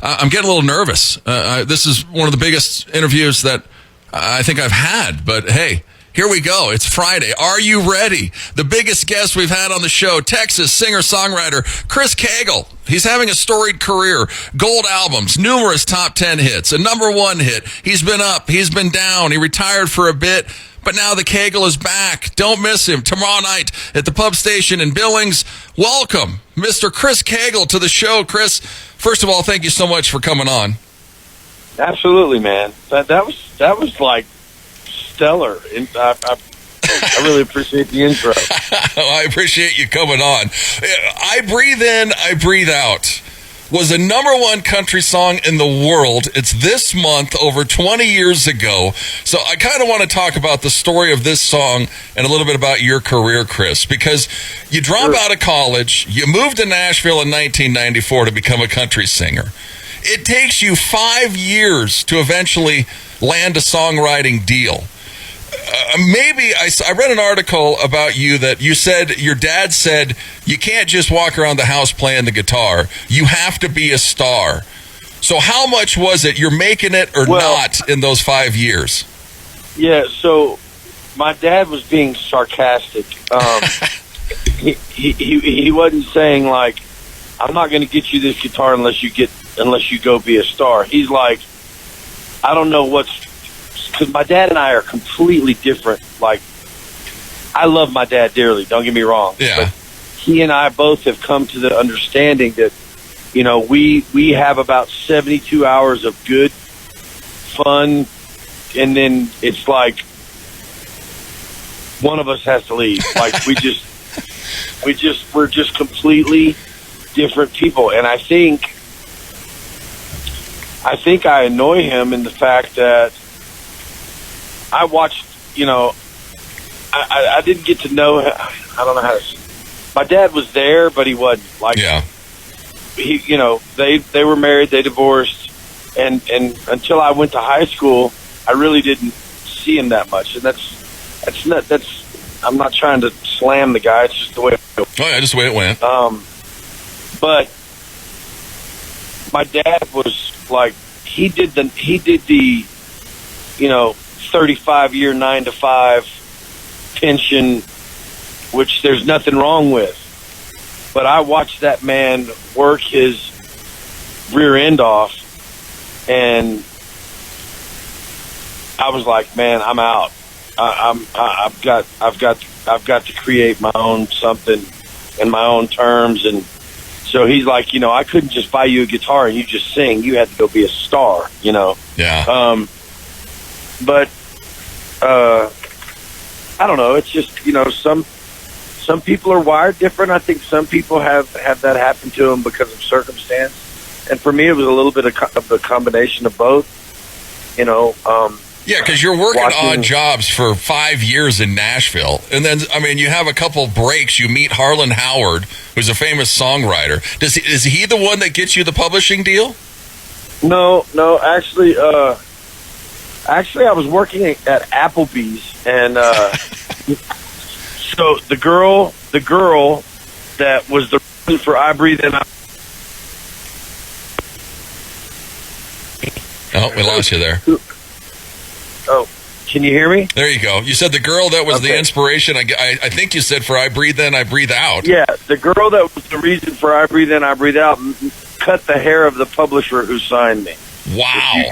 I'm getting a little nervous. This is one of the biggest interviews that I think I've had, but hey, here we go. It's Friday. Are you ready? The biggest guest we've had on the show, Texas singer-songwriter Chris Cagle. He's having a storied career, gold albums, numerous top 10 hits, a number one hit. He's been up, he's been down, he retired for a bit, but now the Cagle is back. Don't miss him tomorrow night at the Pub Station in Billings. Welcome, Mr. Chris Cagle, to the show. Chris, first of all, thank you so much for coming on. Absolutely, man. That was like stellar. And I really appreciate the intro. I appreciate you coming on. I Breathe In, I Breathe Out was a number one country song in the world. It's this month, over 20 years ago. So I kind of want to talk about the story of this song and a little bit about your career, Chris, because you drop out of college, you moved to Nashville in 1994 to become a country singer. It takes you 5 years to eventually land a songwriting deal. Maybe I read an article about you that you said your dad said you can't just walk around the house playing the guitar. You have to be a star. So how much was it you're making it or not in those 5 years? Yeah, so my dad was being sarcastic. He wasn't saying like, I'm not going to get you this guitar unless you go be a star. He's like, I don't know because my dad and I are completely different. Like, I love my dad dearly, don't get me wrong. Yeah. But he and I both have come to the understanding that, you know, we have about 72 hours of good, fun, and then it's like one of us has to leave. Like, we're just completely different people. And I think I annoy him in the fact that I watched, you know, I didn't get to know, I don't know how to, my dad was there, but he wasn't. Like, yeah. He, you know, they were married, they divorced, and until I went to high school, I really didn't see him that much. And I'm not trying to slam the guy, it's just the way it goes. Oh yeah, just the way it went. But my dad was like, he did the, you know, 35-year 9-to-5 pension, which there's nothing wrong with. But I watched that man work his rear end off, and I was like, man, I'm out. I've got to create my own something in my own terms. And so he's like, you know, I couldn't just buy you a guitar and you just sing. You had to go be a star, you know. Yeah. But I don't know. It's just, you know, some people are wired different. I think some people have that happen to them because of circumstance. And for me, it was a little bit of a combination of both, you know. Yeah, because you're working odd jobs for 5 years in Nashville. And then, I mean, you have a couple breaks. You meet Harlan Howard, who's a famous songwriter. Is he the one that gets you the publishing deal? No, actually, I was working at Applebee's, and so the girl that was the reason for I Breathe In. Oh, we lost you there. Oh, can you hear me? There you go. You said the girl that was the inspiration. I think you said for I Breathe In, I Breathe Out. Yeah, the girl that was the reason for I Breathe In, I Breathe Out cut the hair of the publisher who signed me. Wow.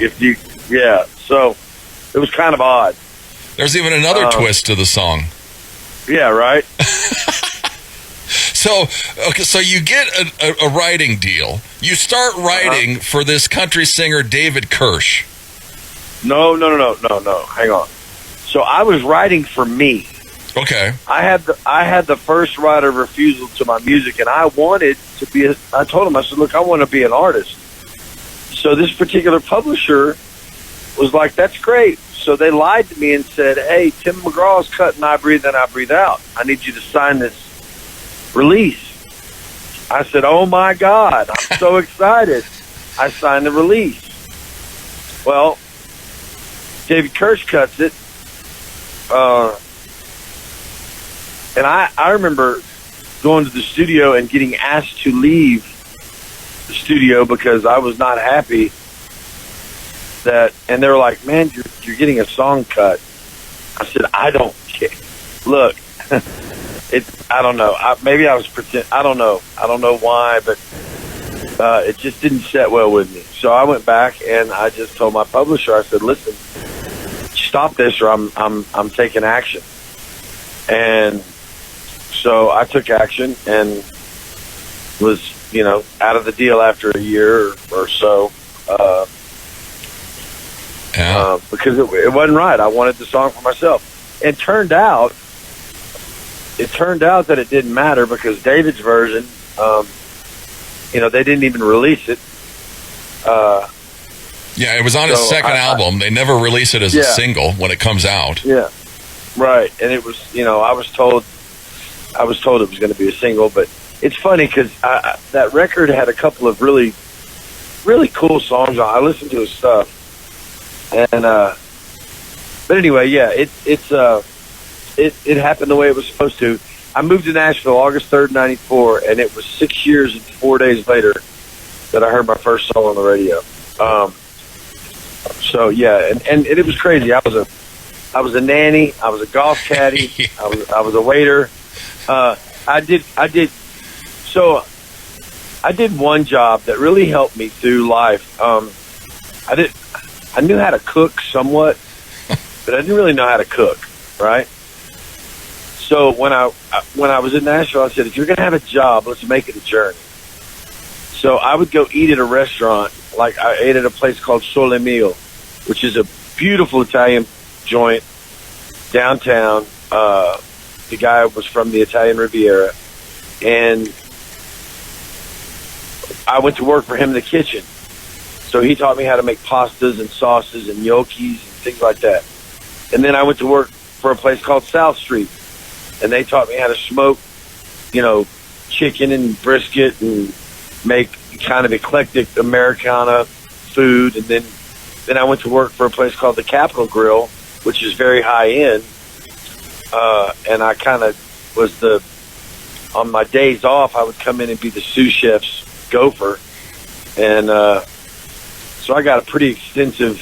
Yeah, so it was kind of odd. There's even another twist to the song. Yeah, right? So you get a writing deal. You start writing for this country singer, David Kirsch. No. Hang on. So I was writing for me. Okay. I had the first right of refusal to my music, and I wanted to be. I told him, I said, look, I want to be an artist. So this particular publisher was like, that's great. So they lied to me and said, hey, Tim McGraw's cutting I Breathe In, I Breathe Out. I need you to sign this release. I said, oh my God, I'm so excited. I signed the release. Well, David Kirsch cuts it. And I remember going to the studio and getting asked to leave the studio because I was not happy and they were like, man, you're getting a song cut. I said, I don't care. Look, I don't know. Maybe I was I don't know. I don't know why, but it just didn't set well with me. So I went back and I just told my publisher, I said, listen, stop this or I'm taking action. And so I took action and was, out of the deal after a year or so. Because it wasn't right. I wanted the song for myself. And it turned out that it didn't matter because David's version, they didn't even release it. It was on his second album. They never release it as a single when it comes out. Yeah, right. And it was, I was told it was going to be a single. But it's funny because that record had a couple of really, really cool songs on. I listened to his stuff. And but anyway, it happened the way it was supposed to. I moved to Nashville August 3rd, 94, and it was 6 years and 4 days later that I heard my first song on the radio. And it was crazy. I was a nanny, I was a golf caddy, I was a waiter. I did one job that really helped me through life. I knew how to cook somewhat, but I didn't really know how to cook, right? So when I was in Nashville, I said, if you're going to have a job, let's make it a journey. So I would go eat at a restaurant. Like I ate at a place called Sole Mio, which is a beautiful Italian joint downtown. The guy was from the Italian Riviera. And I went to work for him in the kitchen. So he taught me how to make pastas and sauces and gnocchis and things like that. And then I went to work for a place called South Street, and they taught me how to smoke, chicken and brisket and make kind of eclectic Americana food. And then I went to work for a place called the Capitol Grill, which is very high end. And I kind of was on my days off, I would come in and be the sous chef's gopher. And, so I got a pretty extensive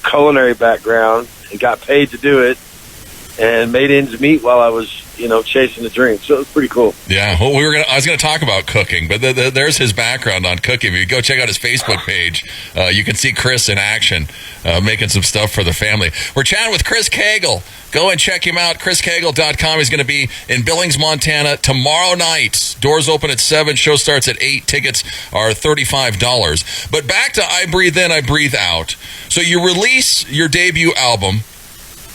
culinary background and got paid to do it and made ends meet while I was, chasing the dream. So it was pretty cool. Yeah. Well, I was going to talk about cooking, but there's his background on cooking. If you go check out his Facebook page, you can see Chris in action making some stuff for the family. We're chatting with Chris Cagle. Go and check him out, chriscagle.com. He's going to be in Billings, Montana tomorrow night. Doors open at 7. Show starts at 8. Tickets are $35. But back to I Breathe In, I Breathe Out. So you release your debut album.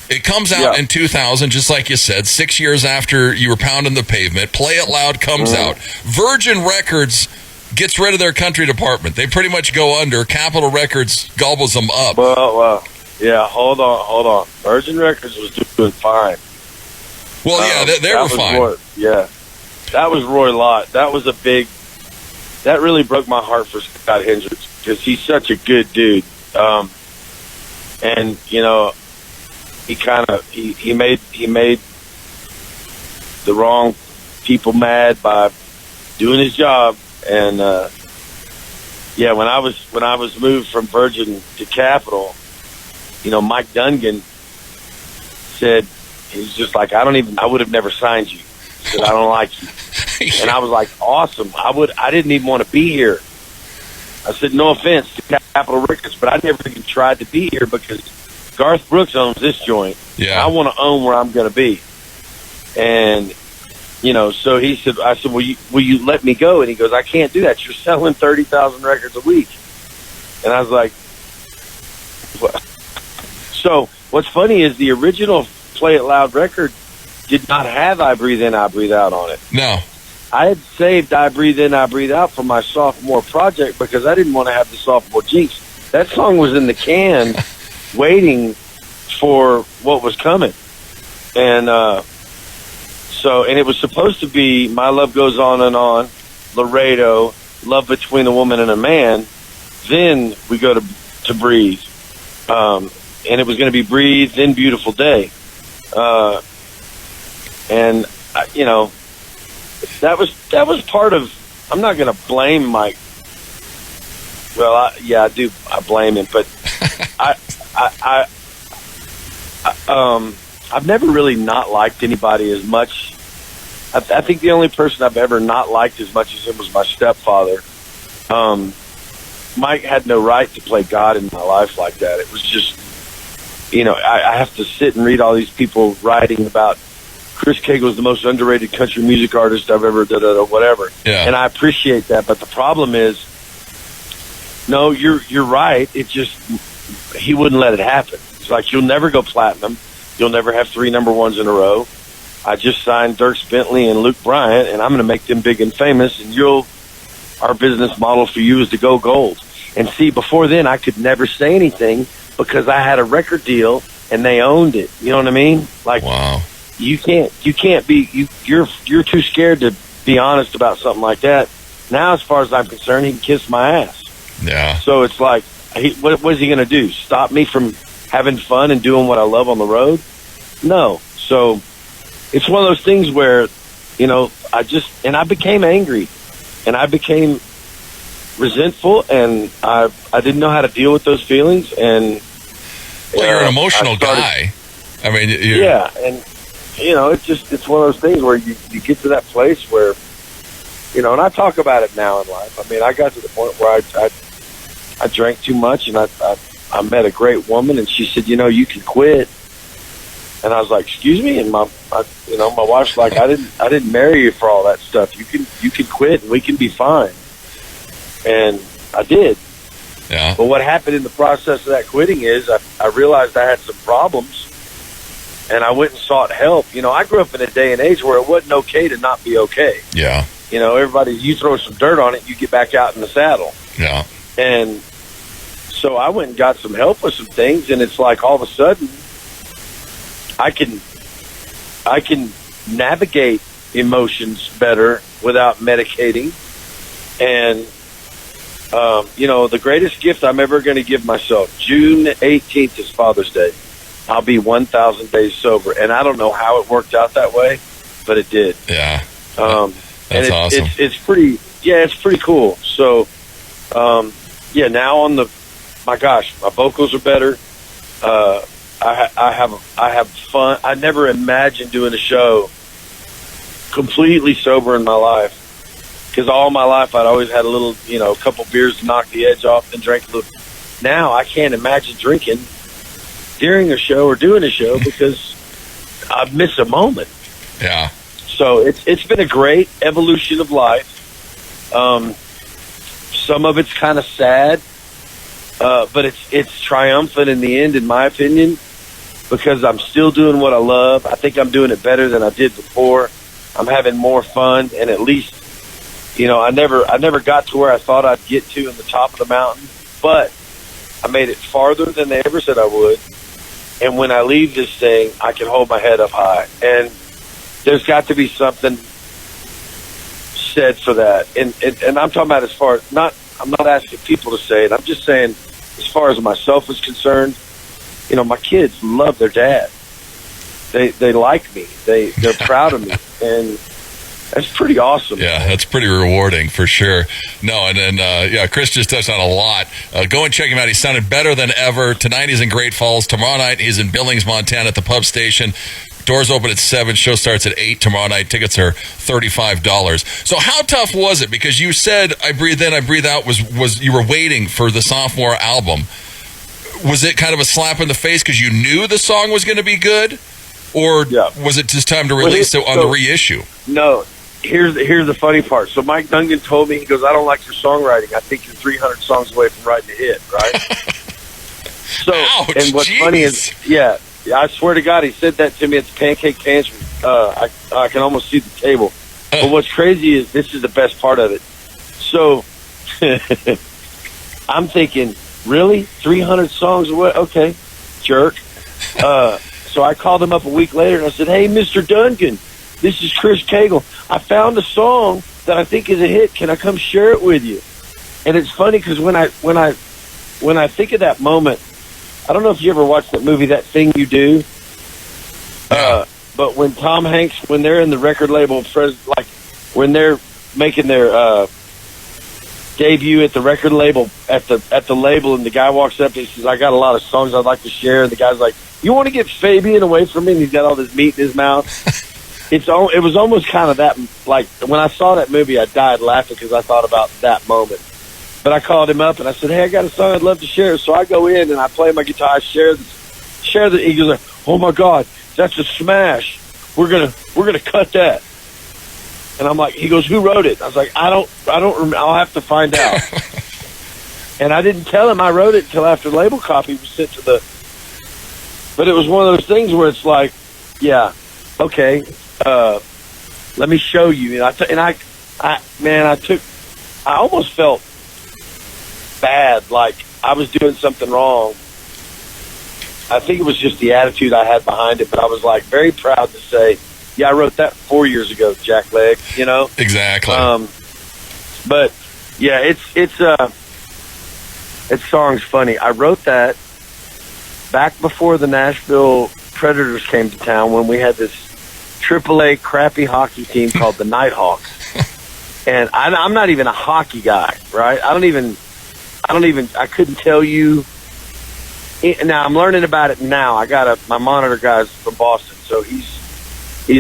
It comes out in 2000, just like you said, 6 years after you were pounding the pavement. Play It Loud comes out. Virgin Records gets rid of their country department. They pretty much go under. Capitol Records gobbles them up. Well, yeah, hold on. Virgin Records was doing fine. Well, they were fine. That was Roy Lott. That was that really broke my heart for Scott Hendricks because he's such a good dude. And, he made the wrong people mad by doing his job. And, when I was moved from Virgin to Capitol, Mike Dungan said, he was just like, I would have never signed you. He said, I don't like you. And I was like, awesome. I didn't even want to be here. I said, no offense to Capitol Records, but I never even tried to be here because Garth Brooks owns this joint. Yeah. I want to own where I'm going to be. And, so he said, I said, will you let me go? And he goes, I can't do that. You're selling 30,000 records a week. And I was like, what? So what's funny is the original Play It Loud record did not have I Breathe In, I Breathe Out on it. No. I had saved I Breathe In, I Breathe Out for my sophomore project because I didn't want to have the sophomore jinx. That song was in the can waiting for what was coming. And and it was supposed to be My Love Goes On and On, Laredo, Love Between a Woman and a Man. Then we go to Breathe. And it was going to be Breathe, then Beautiful Day. That was part of I'm not going to blame Mike. Well, I do. I blame him, but I've never really not liked anybody as much. I think the only person I've ever not liked as much as him was my stepfather. Mike had no right to play God in my life like that. It was just, I have to sit and read all these people writing about Chris Cagle is the most underrated country music artist I've ever done, or whatever. Yeah. And I appreciate that, but the problem is, no, you're right. It just, he wouldn't let it happen. It's like, you'll never go platinum. You'll never have 3 number ones in a row. I just signed Dierks Bentley and Luke Bryant, and I'm going to make them big and famous, and our business model for you is to go gold. And see, before then, I could never say anything because I had a record deal and they owned it. You know what I mean? Like, wow. You can't be, you're too scared to be honest about something like that. Now, as far as I'm concerned, he can kiss my ass. Yeah. So it's like, what is he going to do? Stop me from having fun and doing what I love on the road? No. So it's one of those things where, I became angry and I became resentful, and I didn't know how to deal with those feelings. And you're an emotional guy. I mean, yeah, and it's one of those things where you get to that place where, and I talk about it now in life. I mean, I got to the point where I drank too much, and I met a great woman, and she said, you can quit. And I was like, excuse me? And my wife's like, I didn't marry you for all that stuff. You can quit and we can be fine. And I did. Yeah. But what happened in the process of that quitting is I realized I had some problems, and I went and sought help. I grew up in a day and age where it wasn't okay to not be okay. Yeah. Everybody, you throw some dirt on it, you get back out in the saddle. Yeah. And so I went and got some help with some things, and it's like all of a sudden I can navigate emotions better without medicating. And the greatest gift I'm ever going to give myself, June 18th is Father's Day. I'll be 1,000 days sober. And I don't know how it worked out that way, but it did. Yeah. That's awesome. It's pretty cool. So, now my vocals are better. I have fun. I never imagined doing a show completely sober in my life. Because all my life I'd always had a little, a couple beers to knock the edge off and drink a little. Now I can't imagine drinking during a show or doing a show because I miss a moment. Yeah. So it's been a great evolution of life. Some of it's kind of sad, but it's triumphant in the end, in my opinion, because I'm still doing what I love. I think I'm doing it better than I did before. I'm having more fun, and at least, I never got to where I thought I'd get to in the top of the mountain, but I made it farther than they ever said I would. And when I leave this thing, I can hold my head up high. And there's got to be something said for that. And I'm talking about I'm not asking people to say it. I'm just saying, as far as myself is concerned, my kids love their dad. They like me. They're proud of me. And that's pretty awesome. Yeah, that's pretty rewarding for sure. No, and then, Chris just touched on a lot. Go and check him out. He sounded better than ever. Tonight he's in Great Falls. Tomorrow night he's in Billings, Montana at the Pub Station. Doors open at 7. Show starts at 8 tomorrow night. Tickets are $35. So how tough was it? Because you said I Breathe In, I Breathe Out was you were waiting for the sophomore album. Was it kind of a slap in the face because you knew the song was going to be good? Or was it just time to release it on the reissue? No. Here's the funny part. So Mike Dungan told me, he goes, I don't like your songwriting. I think you're 300 songs away from writing a hit, right? So, ouch, and what's funny is, I swear to God, he said that to me at the Pancake Pantry. I can almost see the table. But what's crazy is this is the best part of it. So I'm thinking, really? 300 songs away? Okay, jerk. So I called him up a week later and I said, hey, Mr. Duncan, this is Chris Cagle. I found a song that I think is a hit. Can I come share it with you? And it's funny because when I think of that moment, I don't know if you ever watched that movie, That Thing You Do. But when Tom Hanks, when they're in the record label, when they're making their debut at the record label, at the label, and the guy walks up and he says, I got a lot of songs I'd like to share. And the guy's like, you want to get Fabian away from me? And he's got all this meat in his mouth. It was almost kind of that, like, when I saw that movie, I died laughing because I thought about that moment. But I called him up and I said, hey, I got a song I'd love to share. So I go in and I play my guitar, I share the, he goes like, oh my God, that's a smash. We're gonna cut that. And I'm like, he goes, who wrote it? I was like, I don't remember. I'll have to find out. And I didn't tell him I wrote it until after the label copy was sent to the, but it was one of those things where it's like, yeah, okay, let me show you. And I almost felt bad, like I was doing something wrong. I think it was just the attitude I had behind it, but I was like very proud to say, yeah, I wrote that 4 years ago, Jack Leg, you know? Exactly. But yeah, that song's funny. I wrote that back before the Nashville Predators came to town, when we had this AAA crappy hockey team called the Nighthawks. And I'm not even a hockey guy, right? I couldn't tell you. Now I'm learning about it now. I got my monitor guy's from Boston, so he's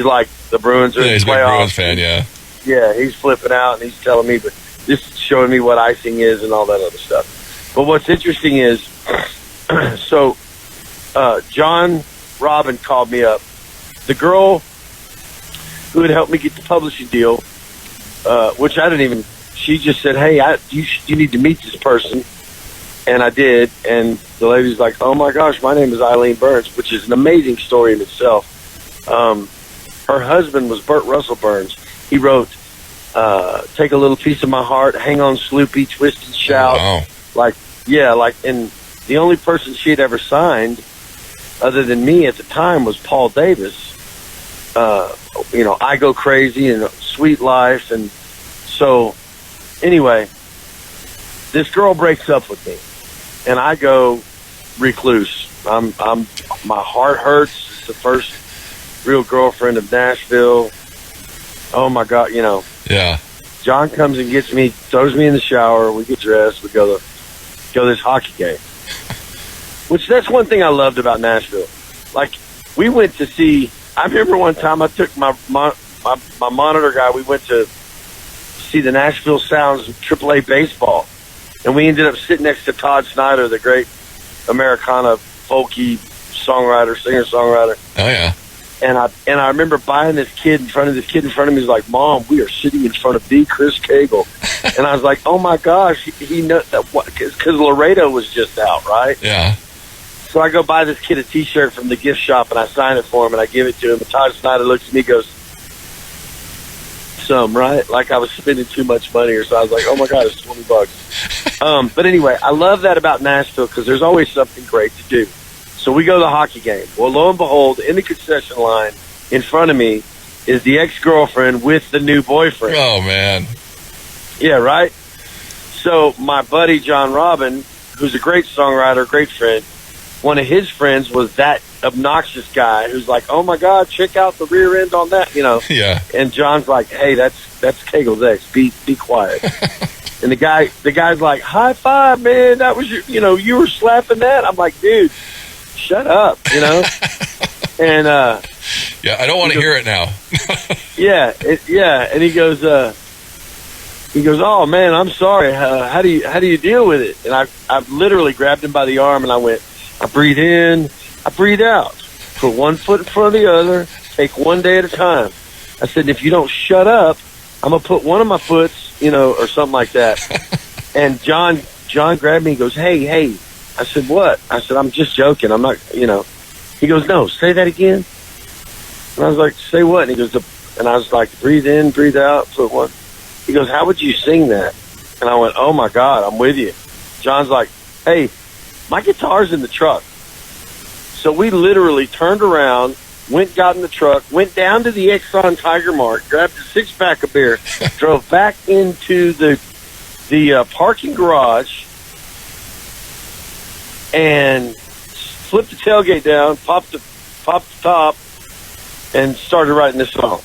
like, the Bruins are in the he's a big playoffs. Bruins fan, yeah. Yeah, he's flipping out and he's telling me, but just showing me what icing is and all that other stuff. But what's interesting is, so John Robin called me up. The girl who had helped me get the publishing deal, which I didn't even, she just said, hey, you need to meet this person. And I did, and the lady's like, oh my gosh, my name is Eileen Burns, which is an amazing story in itself. Her husband was Burt Russell Burns. He wrote Take a Little Piece of My Heart, Hang On Sloopy, Twist and Shout. Oh, wow. And the only person she had ever signed, other than me at the time, was Paul Davis. I Go Crazy and Sweet Life. And so, anyway, this girl breaks up with me, and I go recluse. My heart hurts. It's the first real girlfriend of Nashville. Oh my God, yeah. John comes and gets me, throws me in the shower. We get dressed. We go to this hockey game. Which, that's one thing I loved about Nashville. Like, we went to see. I remember one time I took my monitor guy. We went to see the Nashville Sounds AAA baseball, and we ended up sitting next to Todd Snyder, the great Americana folky singer-songwriter. Oh yeah. And I remember buying this kid in front of me. He's like, Mom, we are sitting in front of the Chris Cagle. And I was like, oh my gosh, he knows that, because Laredo was just out, right? Yeah. So I go buy this kid a T-shirt from the gift shop, and I sign it for him, and I give it to him. And Todd Snyder looks at me and goes, right? Like I was spending too much money, or so. I was like, oh my God, it's $20. But anyway, I love that about Nashville, because there's always something great to do. So we go to the hockey game. Well, lo and behold, in the concession line in front of me is the ex-girlfriend with the new boyfriend. Oh, man. Yeah, right? So my buddy John Robin, who's a great songwriter, great friend, one of his friends was that obnoxious guy who's like, oh my God, check out the rear end on that, Yeah. And John's like, hey, that's Cagle's ex. Be quiet. And the guy's like, high five, man. That was you were slapping that. I'm like, dude, shut up, And yeah, I don't want to hear it now. And he goes, oh man, I'm sorry. How do you deal with it? And I literally grabbed him by the arm and I went, I breathe in, I breathe out. Put one foot in front of the other. Take one day at a time. I said, if you don't shut up, I'm gonna put one of my foots, or something like that. And John grabbed me and goes, hey. I said, what? I said, I'm just joking. I'm not, He goes, no, say that again. And I was like, say what? And he goes, and I was like, breathe in, breathe out, put one. He goes, how would you sing that? And I went, oh my God, I'm with you. John's like, hey, my guitar's in the truck. So we literally turned around, got in the truck, went down to the Exxon Tiger Mart, grabbed a 6-pack of beer, drove back into the parking garage, and flipped the tailgate down, popped the top, and started writing this song.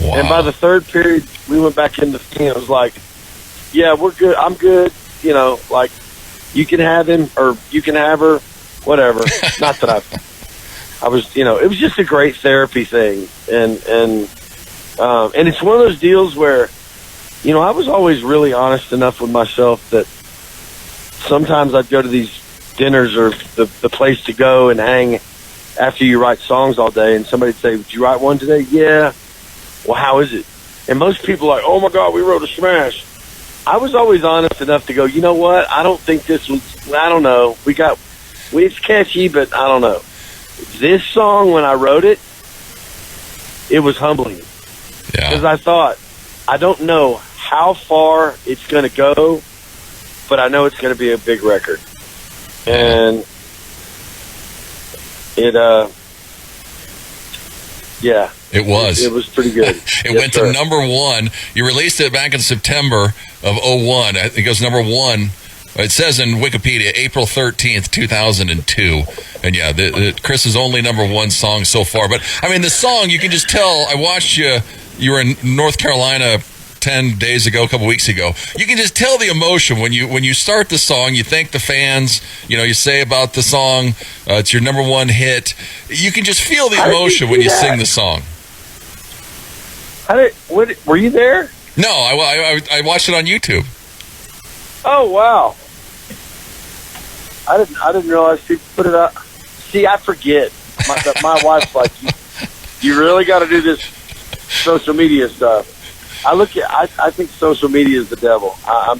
Wow. And by the third period, we went back in the thing. It was like, yeah, we're good. I'm good. You know, like, you can have him or you can have her, whatever. Not that I was, you know, it was just a great therapy thing. And it's one of those deals where, you know, I was always really honest enough with myself that sometimes I'd go to these dinners or the place to go and hang after you write songs all day, and somebody'd say, "Did you write one today?" "Yeah." "Well, how is it?" And most people are like, "Oh my God, we wrote a smash." I was always honest enough to go, you know what? I don't think this was, I don't know. It's catchy, but I don't know. This song, when I wrote it, it was humbling. Yeah. Because I thought, I don't know how far it's going to go, but I know it's going to be a big record. And it, yeah. It was. It was pretty good. It went to number one. You released it back in September of 2001. I think it goes number one. It says in Wikipedia, April 13th, 2002. And yeah, Chris's only number one song so far. But, I mean, the song, you can just tell. I watched you. You were in North Carolina 10 days ago, a couple weeks ago. You can just tell the emotion when you start the song. You thank the fans. You know, you say about the song, it's your number one hit. You can just feel the emotion when you sing the song. Were you there? No, I watched it on YouTube. Oh, wow. I didn't realize people put it up. See, I forget. My wife's like, you really got to do this social media stuff. I think social media is the devil. I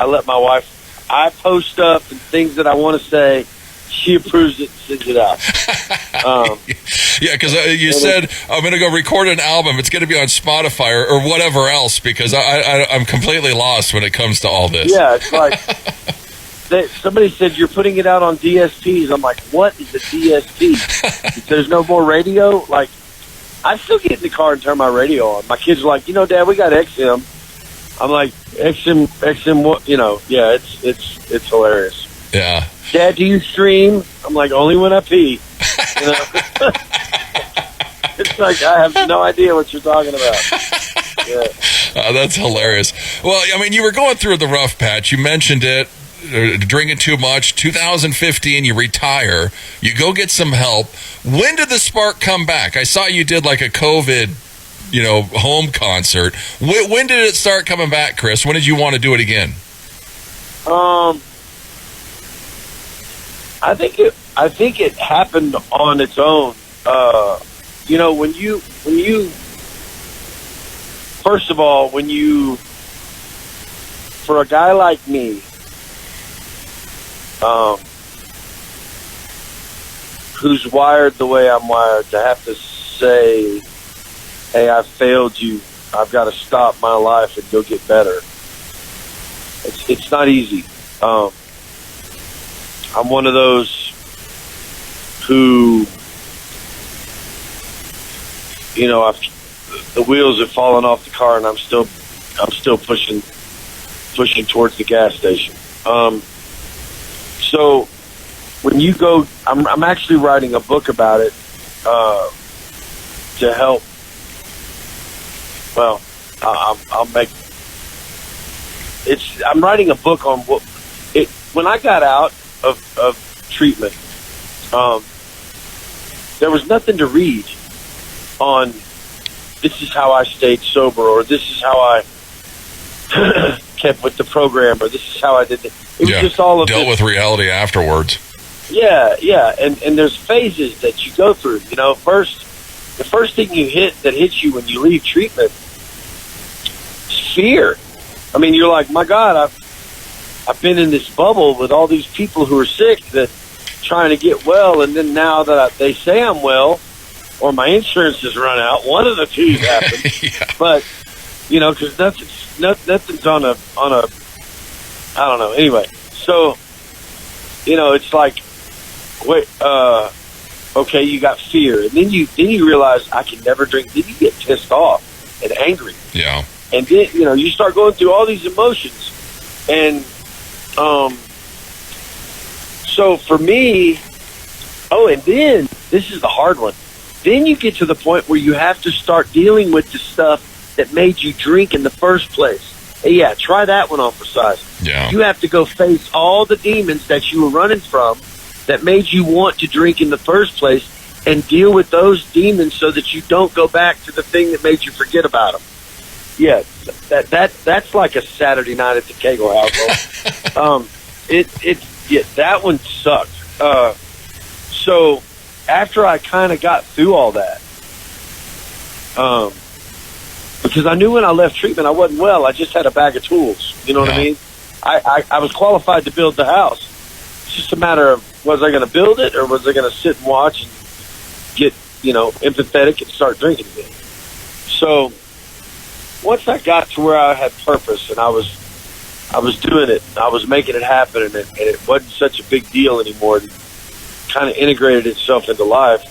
let my wife, I post up and things that I want to say. She approves it and sends it out. Yeah, because you said, I'm going to go record an album. It's going to be on Spotify or whatever else, because I'm completely lost when it comes to all this. Yeah, it's like, somebody said, you're putting it out on DSPs. I'm like, what is a DSP? There's no more radio? Like, I still get in the car and turn my radio on. My kids are like, you know, Dad, we got XM. I'm like, XM, what? You know, yeah, it's hilarious. Yeah. Dad, do you stream? I'm like, only when I pee. You know? It's like, I have no idea what you're talking about. Yeah. That's hilarious. Well, I mean, you were going through the rough patch. You mentioned it, drinking too much. 2015, you retire. You go get some help. When did the spark come back? I saw you did like a COVID, home concert. When did it start coming back, Chris? When did you want to do it again? I think it happened on its own. When you first of all, for a guy like me, who's wired the way I'm wired, to have to say, hey, I failed you, I've got to stop my life and go get better. It's not easy. I'm one of those who, the wheels have fallen off the car, and I'm still pushing towards the gas station. So when you go, I'm actually writing a book about it to help. Well, I'm writing a book on when I got out of treatment, there was nothing to read on this is how I stayed sober, or this is how I kept with the program, or this is how I did it. It was just all of dealt with reality afterwards. Yeah, and there's phases that you go through. The first thing that hits you when you leave treatment is fear. I mean, you're like, my God, I've been in this bubble with all these people who are sick that trying to get well, and then now that they say I'm well, or my insurance has run out, one of the two happens. Yeah. But because nothing's on a I don't know. Anyway, so it's like, wait, okay, you got fear, and then you realize I can never drink. Then you get pissed off and angry. Yeah. And then you start going through all these emotions, and so for me, and then this is the hard one. Then you get to the point where you have to start dealing with the stuff that made you drink in the first place. Hey, yeah, try that one on for size. Yeah. You have to go face all the demons that you were running from that made you want to drink in the first place and deal with those demons so that you don't go back to the thing that made you forget about them. Yeah, that's like a Saturday night at the Cagle household. That one sucked. So after I kind of got through all that, because I knew when I left treatment I wasn't well. I just had a bag of tools. You know what I mean? I was qualified to build the house. It's just a matter of, was I going to build it or was I going to sit and watch and get, empathetic and start drinking again? So once I got to where I had purpose and I was doing it, I was making it happen, and it wasn't such a big deal anymore. It kind of integrated itself into life.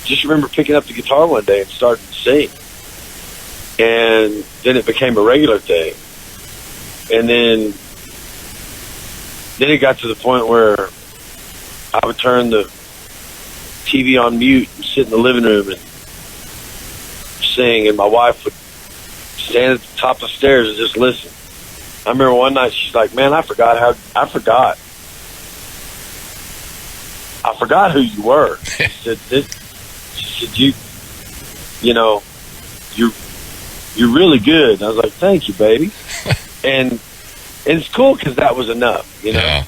Just remember picking up the guitar one day and starting to sing. And then it became a regular thing. And then it got to the point where I would turn the TV on mute and sit in the living room and sing, and my wife would stand at the top of the stairs and just listen. I remember one night she's like, "Man, I forgot who you were." She said, you're really good. And I was like, "Thank you, baby." and it's cool because that was enough, Yeah.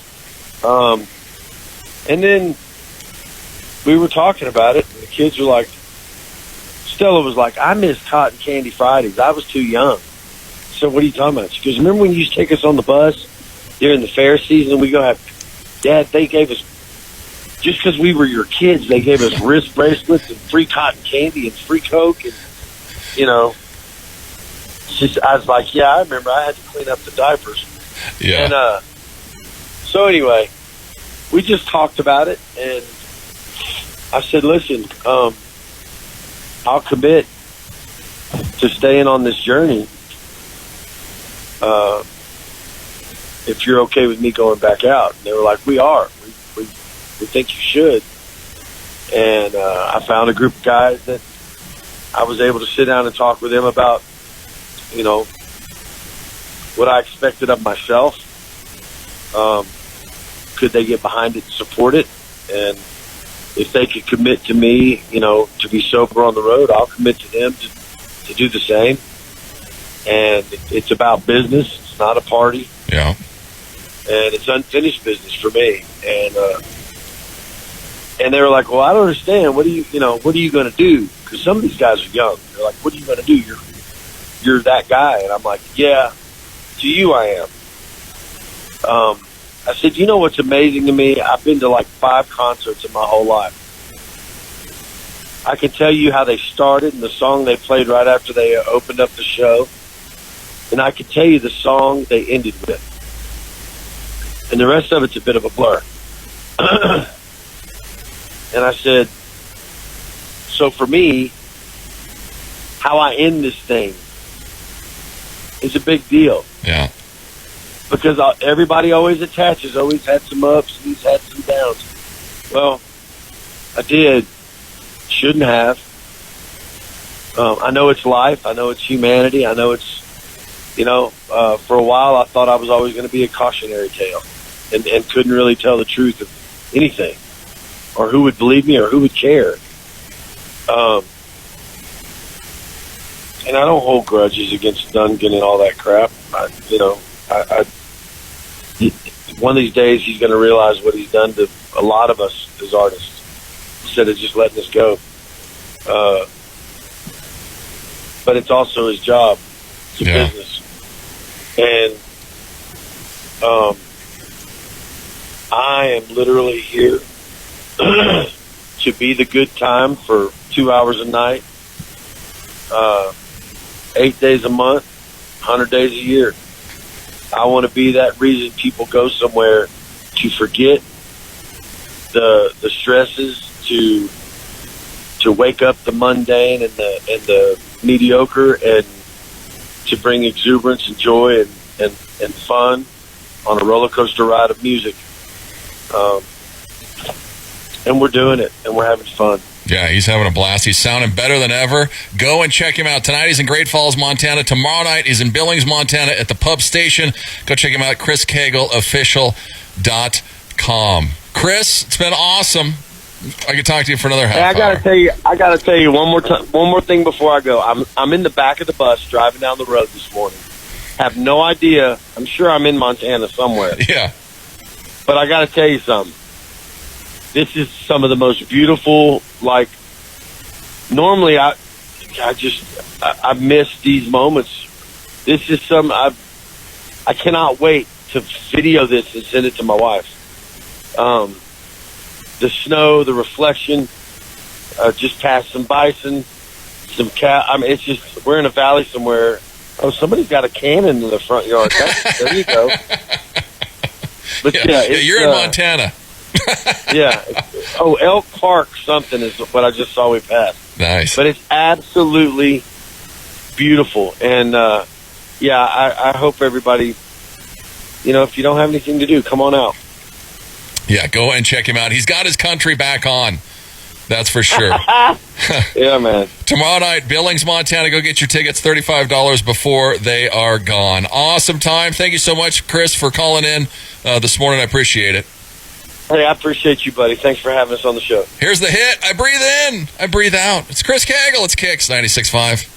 And then we were talking about it, and the kids were like, Stella was like, "I miss Cotton Candy Fridays. I was too young." So what are you talking about? She goes, "Remember when you used to take us on the bus during the fair season? We go have, Dad, they gave us, just because we were your kids, they gave us wrist bracelets and free cotton candy and free Coke." And, I was like, "Yeah, I remember. I had to clean up the diapers." Yeah. And so anyway, we just talked about it, and I said, "Listen, I'll commit to staying on this journey if you're okay with me going back out." And they were like, "We are. We think you should." And I found a group of guys that I was able to sit down and talk with them about, what I expected of myself. Could they get behind it and support it? And if they could commit to me, to be sober on the road, I'll commit to them to do the same. And it's about business. It's not a party. Yeah. And it's unfinished business for me. And they were like, "Well, I don't understand. What are you going to do?" Because some of these guys are young. They're like, "What are you going to do? You're that guy." And I'm like, "Yeah, to you I am." I said, "You know what's amazing to me? I've been to like 5 concerts in my whole life. I can tell you how they started and the song they played right after they opened up the show. And I can tell you the song they ended with. And the rest of it's a bit of a blur." And I said, "So for me, how I end this thing is a big deal." Yeah. Because everybody always had some ups and he's had some downs. Well, I did. Shouldn't have. I know it's life. I know it's humanity. I know it's, for a while I thought I was always going to be a cautionary tale and couldn't really tell the truth of anything or who would believe me or who would care. And I don't hold grudges against Duncan and all that crap. One of these days he's going to realize what he's done to a lot of us as artists instead of just letting us go. But it's also his job. It's a business. And I am literally here to be the good time for 2 hours a night, 8 days a month, 100 days a year. I want to be that reason people go somewhere to forget the stresses, to wake up the mundane and the mediocre, and to bring exuberance and joy and fun on a roller coaster ride of music. And we're doing it, and we're having fun. Yeah, he's having a blast. He's sounding better than ever. Go and check him out. Tonight he's in Great Falls, Montana. Tomorrow night he's in Billings, Montana at the Pub Station. Go check him out, ChrisCagleOfficial.com. Chris, it's been awesome. I could talk to you for another half hour. I gotta tell you one more thing before I go. I'm in the back of the bus driving down the road this morning. Have no idea. I'm sure I'm in Montana somewhere. Yeah. But I gotta tell you something. This is some of the most beautiful, like, normally I miss these moments. This is I cannot wait to video this and send it to my wife. The snow, the reflection, just past some bison, some cat. I mean, it's just, we're in a valley somewhere. Oh, somebody's got a cannon in the front yard. There you go. But yeah, you're in Montana. Yeah. Oh, Elk Park something is what I just saw we passed. Nice. But it's absolutely beautiful. And, I hope everybody, if you don't have anything to do, come on out. Yeah, go and check him out. He's got his country back on. That's for sure. Yeah, man. Tomorrow night, Billings, Montana. Go get your tickets, $35 before they are gone. Awesome time. Thank you so much, Chris, for calling in this morning. I appreciate it. Hey, I appreciate you, buddy. Thanks for having us on the show. Here's the hit. I breathe in. I breathe out. It's Chris Cagle. It's KIX 96.5.